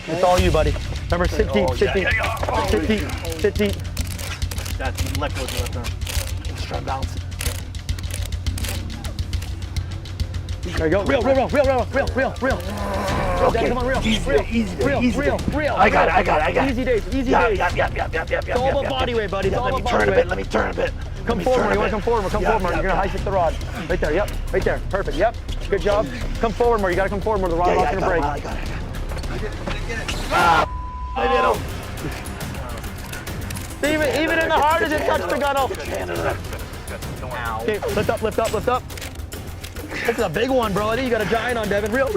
It's all you, buddy. Remember, sit deep, sit deep, sit deep, sit deep. That's let go with your left arm. Just try to balance it. There you go. Real. Okay. Come on, real. Easy, Real. I got it. Easy days. Yep. It's all about body weight, buddy. It's all about body weight. Let me turn a bit. Come forward. You want to come forward more. Come forward more. You're going to high stick the rod. Right there. Yep. Right there. Perfect. Yep. Good job. Come forward more. You got to come forward more. The rod's not going to break. I got it. I did it. Even in the heart, it didn't touch the gunnel. Okay, lift up. This is a big one, bro. I think you got a giant on, Devin. Real.